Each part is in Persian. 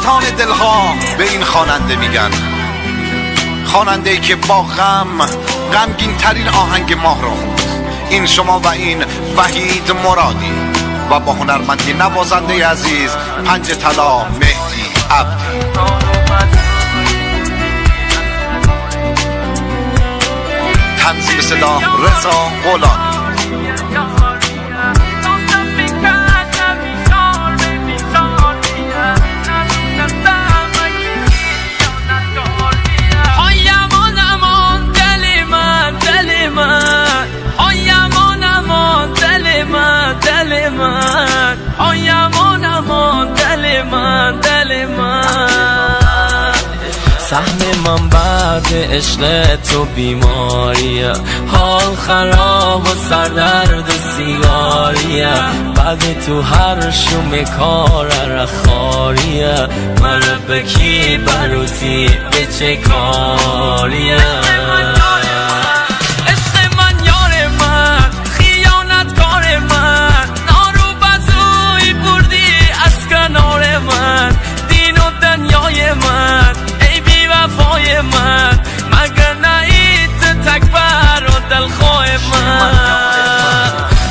سلطان دلها به این خواننده میگن، خواننده‌ای که با غمگین ترین آهنگ ماه رو خوند. این شما و این وحید مرادی و با هنرمندی نوازنده عزیز پنج طلا مهدی عبدی. تنظیم صدا رضا غلامی. سهم من بعد عشق تو بیماریه، حال خراب و سردرد و سیگاریه، بعد تو هر شوم کار رخاریه، من بکی بروتی به چه کاریه.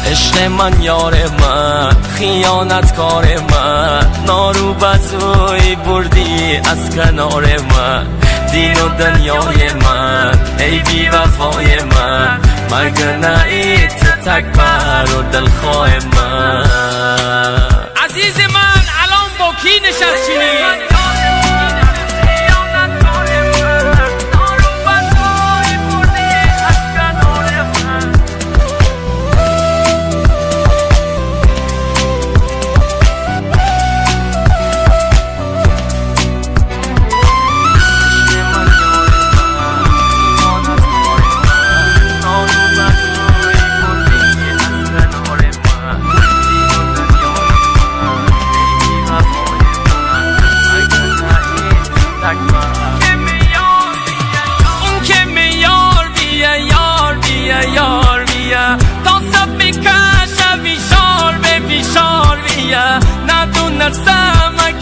عشق من یار من، خیانت کار من، نارو بزوی بردی از کنار من، دین و دنیای من، ای بی وفای من، مگر نهیت تکبر و دلخواه من. عزیز من الان با کی نشستی؟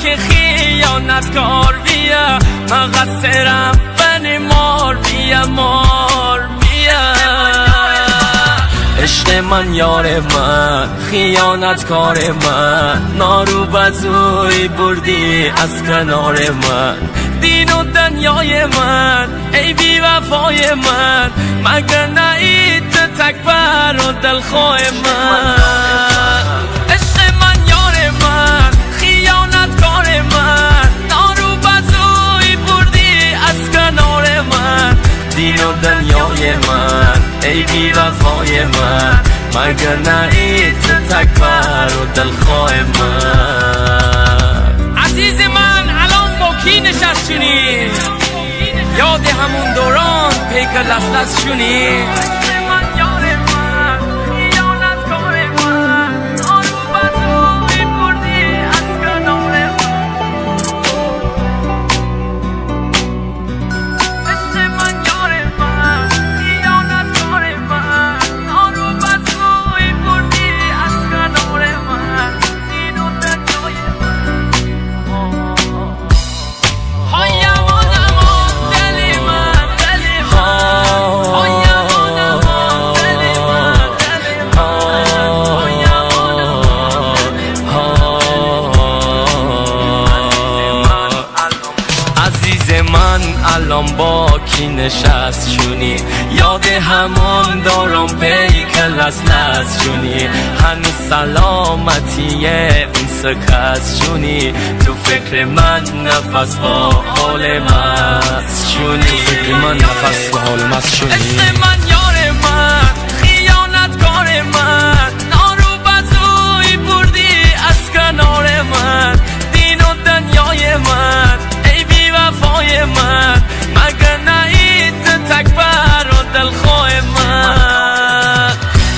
که خیانت کار بیا، مقصرم بنی مار بیا مار بیا. عشق من یار من، خیانت کار من، نارو بزوی بردی از کنار من، دین و دنیای من، ای بی وفای من، مگر نهیت تکبر و دلخواه من. دین و دنیای من، ای بی وفای من، مگر نهیت تکبر و دلخواه من. عزیز من الان با کی نشستی؟ یاد همون دوران پیکر لست شونی؟ الان با کی نشست شونی؟ یاد همون دارم پیکر لست شونی، هنوز سلامتیه اون سکست شونی، تو فکر من نفس با حال مست شونی، فکر من نفس با حال مست شونی. عشق من یار من، خیانت کار من، نارو بزوی بردی از کنار من، دین و دنیای من، ای بی وفای من، مگر نهیت تکبر و دلخواه من.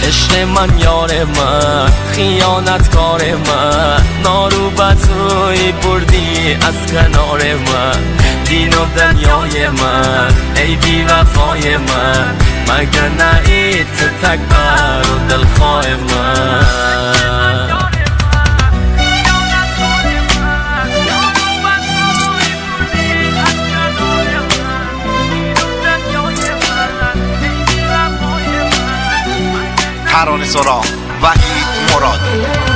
عشق من یار من، خیانت کار من، نارو بزوی بردی از کنار من، دین و دنیای من، ای بی وفای من، مگر نهیت تکبر و دلخواه من. ترانه سرا وحید مرادی.